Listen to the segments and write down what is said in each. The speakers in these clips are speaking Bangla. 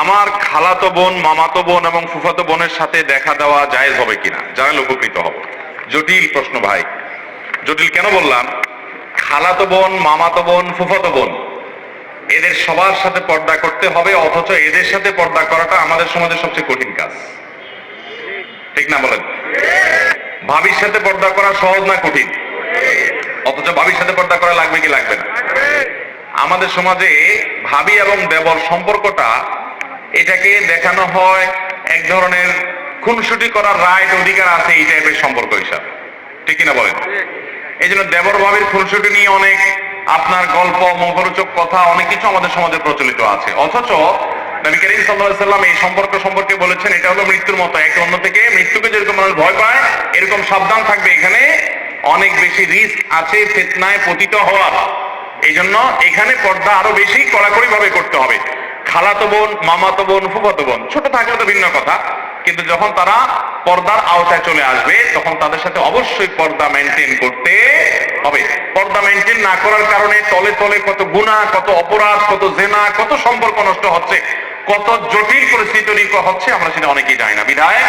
আমার খালাতো বোন, মামাতো বোন এবং ফুফাতো বোনের সাথে দেখা দেওয়া জায়েজ হবে কিনা, জানালে উপকৃত হব। জটিল প্রশ্ন ভাই, জটিল কেন বললাম? খালাতো বোন, মামাতো বোন, ফুফাতো বোন, এদের সবার সাথে পর্দা করতে হবে, অথচ এদের সাথে পর্দা করাটা আমাদের সমাজের সবচেয়ে কঠিন কাজ। ঠিক না বলেন? ভাবির সাথে পর্দা করা সহজ না কঠিন? অথচ ভাবির সাথে পর্দা করা লাগবে কি লাগবে না? আমাদের সমাজে ভাবি এবং দেবর সম্পর্কটা, এটাকে দেখানো হয় এক ধরনের খুনসুটি করার রাইট, অধিকার আছে এই টাইপের সম্পর্ক হিসাবে। ঠিক কিনা বলেন? এই জন্য দেবর ভাবির খুনসুটি নিয়ে অনেক আপনার গল্প, মুখরোচক কথা, অনেক কিছু আমাদের সমাজে প্রচলিত আছে। অথচ নবী করিম সাল্লাল্লাহু আলাইহি ওয়াসাল্লাম এই সম্পর্ক সম্পর্কে বলেছেন এটা হলো মৃত্যুর মতো, একে অন্য থেকে মৃত্যুকে যেরকম মানুষ ভয় পায় এরকম সাবধান থাকবে, এখানে অনেক বেশি রিস্ক আছে ফিতনায় পতিত হওয়ার। এই জন্য এখানে পর্দা আরো বেশি কড়াকড়ি ভাবে করতে হবে। খালাতো বোন, মামাতো বোন, ফুফাতো বোন ছোট থাকলে তো ভিন্ন কথা, কিন্তু যখন তারা পর্দার আওতায় চলে আসবে তখন তাদের সাথে অবশ্যই পর্দা মেনটেন করতে হবে। পর্দা মেনটেন না করার কারণে তলে তলে কত গুনাহ, কত অপরাধ, কত জেনা, কত সম্পর্ক নষ্ট হচ্ছে, কত জটিল পরিস্থিতি তৈরি হচ্ছে, আমরা সেটা অনেকেই জানি না। বিধায়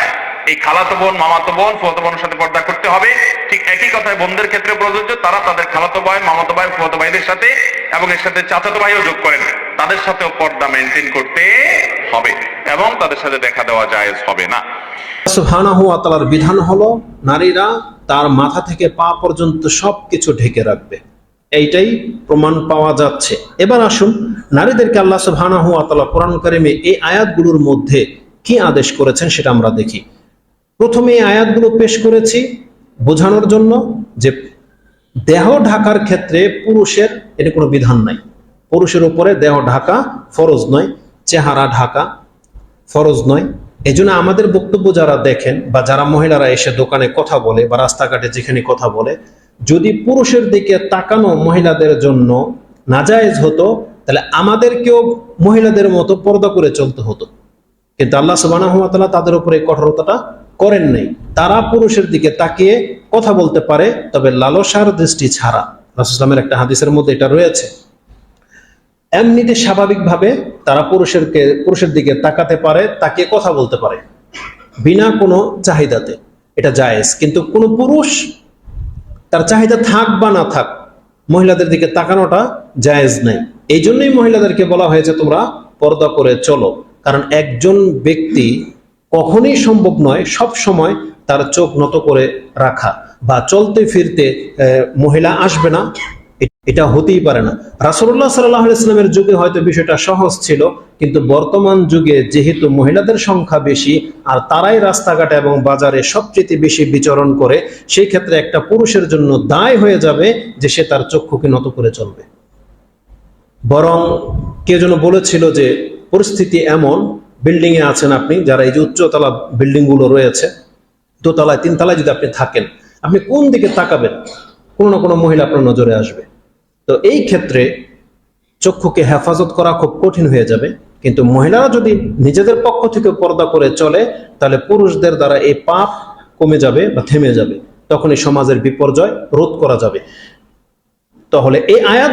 এই খালাতো বোন, মামাতো বোন, ফুফাতো বোনের সাথে পর্দা করতে হবে। ঠিক একই কথায় বোনদের ক্ষেত্রে প্রযোজ্য, তারা তাদের খালাতো ভাই, মামাতো ভাই, ফুফাতো ভাইদের সাথে এবং এর সাথে চাচাতো ভাইও যোগ করেন, তাদের সাথেও পর্দা মেনটেন করতে হবে এবং তাদের সাথে দেখা দেওয়া জায়েজ হবে না। সুবহানাহু ওয়া তাআলার বিধান হলো নারীরা তার মাথা থেকে পা পর্যন্ত সবকিছু ঢেকে রাখবে, এইটাই প্রমাণ পাওয়া যাচ্ছে। এবার আসুন, নারীদেরকে আল্লাহ সুবহানাহু ওয়া তাআলা কোরআন কারিমে এই আয়াতগুলোর মধ্যে কি আদেশ করেছেন সেটা আমরা দেখি। প্রথমে এই আয়াতগুলো পেশ করেছি বোঝানোর জন্য যে দেহ ঢাকার ক্ষেত্রে পুরুষের এটা কোনো বিধান নাই। পুরুষের উপরে দেহ ঢাকা ফরজ নয়, চেহারা ঢাকা ফরজ নয়। এই জন্য আমাদের বক্তব্য যারা দেখেন বা যারা মহিলারা এসে দোকানে কথা বলে বা রাস্তাঘাটে যেখানে কথা বলে, যদি পুরুষের দিকে তাকানো মহিলাদের জন্য নাজায়েজ হতো তাহলে আমাদেরকেও মহিলাদের মতো পর্দা করে চলতে হতো, কিন্তু আল্লাহ সুবহানাহু ওয়া তাআলা তাদের উপরে কঠোরতাটা করেন নাই। তারা পুরুষের দিকে তাকিয়ে কথা বলতে পারে, তবে লালসার দৃষ্টি ছাড়া। রাসূলুল্লাহ সাল্লাল্লাহু আলাইহি ওয়াসাল্লামের একটা হাদিসের মধ্যে এটা রয়েছে। এমনিতে স্বাভাবিকভাবে তারা পুরুষের দিকে তাকাতে পারে, তাকিয়ে কথা বলতে পারে বিনা কোনো চাহিদাতে, এটা জায়েজ। কিন্তু কোনো পুরুষ তার চাহিদা থাক বা না থাক মহিলাদের দিকে তাকানোটা জায়েজ নাই। এই জন্যই মহিলাদেরকে বলা হয়েছে তোমরা পর্দা করে চলো, কারণ একজন ব্যক্তি কখনোই সম্ভব নয় সব সময় তার চোখ নত করে রাখা, বা চলতে ফিরতে মহিলা আসবে না, এটা হতেই পারে না। রাসূলুল্লাহ সাল্লাল্লাহু আলাইহি ওয়াসাল্লামের যুগে হয়তো বিষয়টা সহজ ছিল, কিন্তু বর্তমান যুগে যেহেতু মহিলাদের সংখ্যা বেশি আর তারাই রাস্তাঘাটে এবং বাজারে সবচেয়ে বেশি বিচরণ করে, সেই ক্ষেত্রে একটা পুরুষের জন্য দায় হয়ে যাবে যে সে তার চক্ষুকে নত করে চলবে। বরং কে যেন বলেছিল যে পরিস্থিতি এমন, বিল্ডিং এ আছেন আপনি, যারা এই যে উচ্চতলা বিল্ডিং গুলো রয়েছে, দোতলায় তিনতলায় যদি আপনি থাকেন, আপনি কোন দিকে তাকাবেন কোনো না কোনো মহিলা আপনার নজরে আসবে। তো এই ক্ষেত্রে চক্ষুকে হেফাজত করা খুব কঠিন হয়ে যাবে। কিন্তু মহিলারা যদি নিজেদের পক্ষ থেকে পর্দা করে চলে তাহলে পুরুষদের দ্বারা এই পাপ কমে যাবে বা থেমে যাবে, তখন এই সমাজের বিপর্যয় রোধ করা যাবে। তাহলে এই আয়াত